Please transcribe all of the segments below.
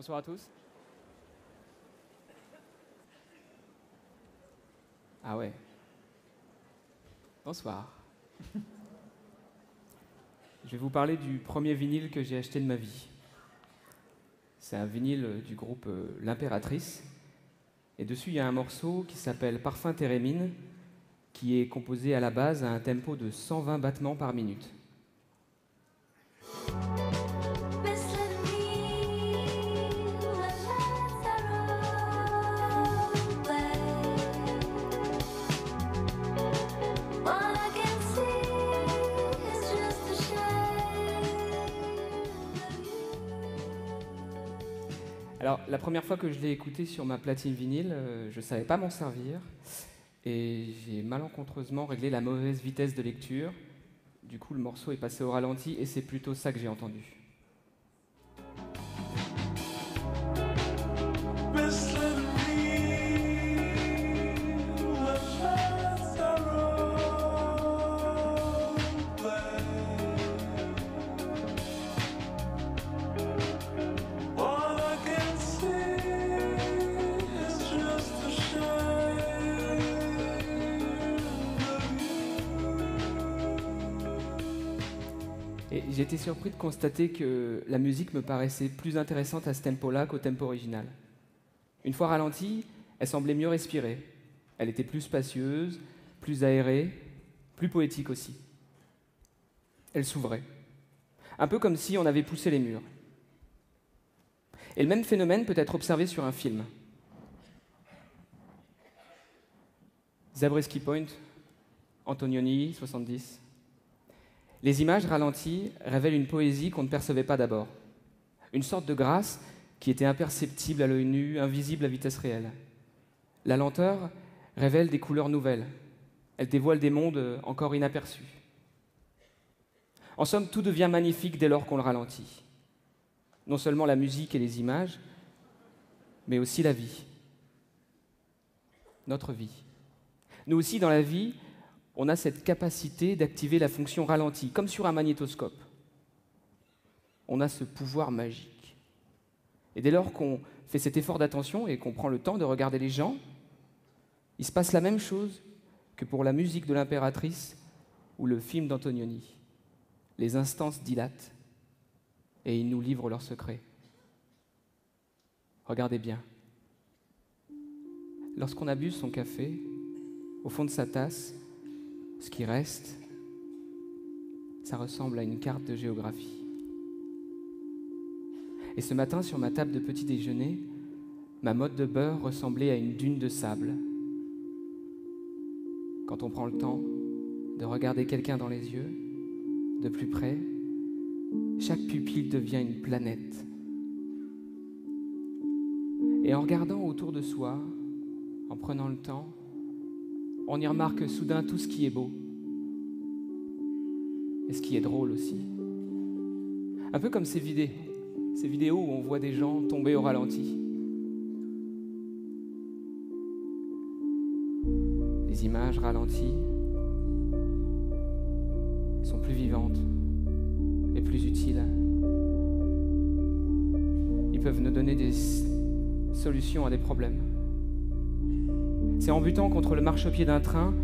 Bonsoir à tous. Ah ouais. Bonsoir. Je vais vous parler du premier vinyle que j'ai acheté de ma vie. C'est un vinyle du groupe L'Impératrice. Et dessus, il y a un morceau qui s'appelle Parfum Térémine, qui est composé à la base à un tempo de 120 battements par minute. Alors, la première fois que je l'ai écouté sur ma platine vinyle, je ne savais pas m'en servir et j'ai malencontreusement réglé la mauvaise vitesse de lecture. Du coup, le morceau est passé au ralenti et c'est plutôt ça que j'ai entendu. Et j'ai été surpris de constater que la musique me paraissait plus intéressante à ce tempo-là qu'au tempo original. Une fois ralentie, elle semblait mieux respirer. Elle était plus spacieuse, plus aérée, plus poétique aussi. Elle s'ouvrait. Un peu comme si on avait poussé les murs. Et le même phénomène peut être observé sur un film. Zabriskie Point, Antonioni, 70. Les images ralenties révèlent une poésie qu'on ne percevait pas d'abord. Une sorte de grâce qui était imperceptible à l'œil nu, invisible à vitesse réelle. La lenteur révèle des couleurs nouvelles. Elle dévoile des mondes encore inaperçus. En somme, tout devient magnifique dès lors qu'on le ralentit. Non seulement la musique et les images, mais aussi la vie. Notre vie. Nous aussi, dans la vie, on a cette capacité d'activer la fonction ralentie, comme sur un magnétoscope. On a ce pouvoir magique. Et dès lors qu'on fait cet effort d'attention et qu'on prend le temps de regarder les gens, il se passe la même chose que pour la musique de l'Impératrice ou le film d'Antonioni. Les instants se dilatent et ils nous livrent leurs secrets. Regardez bien. Lorsqu'on a bu son café, au fond de sa tasse, ce qui reste, ça ressemble à une carte de géographie. Et ce matin, sur ma table de petit déjeuner, ma motte de beurre ressemblait à une dune de sable. Quand on prend le temps de regarder quelqu'un dans les yeux, de plus près, chaque pupille devient une planète. Et en regardant autour de soi, en prenant le temps, on y remarque soudain tout ce qui est beau. Et ce qui est drôle aussi. Un peu comme ces vidéos où on voit des gens tomber au ralenti. Les images ralenties sont plus vivantes et plus utiles. Ils peuvent nous donner des solutions à des problèmes. C'est en butant contre le marchepied d'un train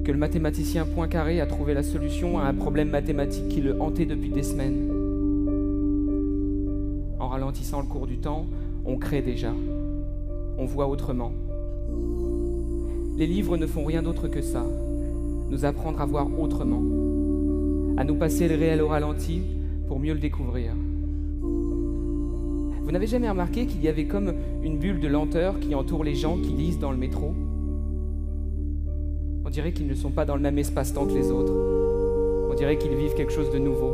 que le mathématicien Poincaré a trouvé la solution à un problème mathématique qui le hantait depuis des semaines. En ralentissant le cours du temps, on crée déjà. On voit autrement. Les livres ne font rien d'autre que ça. Nous apprendre à voir autrement. À nous passer le réel au ralenti pour mieux le découvrir. Vous n'avez jamais remarqué qu'il y avait comme une bulle de lenteur qui entoure les gens qui lisent dans le métro ? On dirait qu'ils ne sont pas dans le même espace-temps que les autres. On dirait qu'ils vivent quelque chose de nouveau.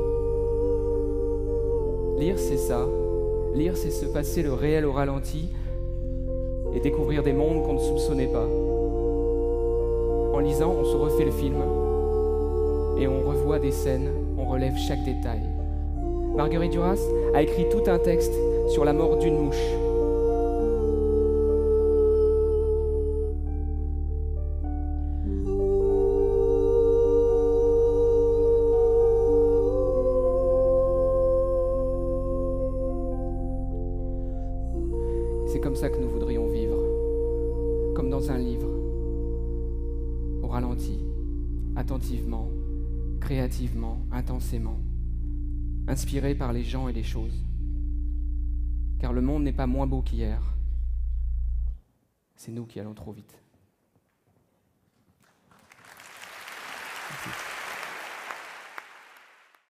Lire, c'est ça. Lire, c'est se passer le réel au ralenti et découvrir des mondes qu'on ne soupçonnait pas. En lisant, on se refait le film et on revoit des scènes, on relève chaque détail. Marguerite Duras a écrit tout un texte sur la mort d'une mouche. comme ça que nous voudrions vivre, comme dans un livre, au ralenti, attentivement, créativement, intensément, inspiré par les gens et les choses. Car le monde n'est pas moins beau qu'hier, c'est nous qui allons trop vite.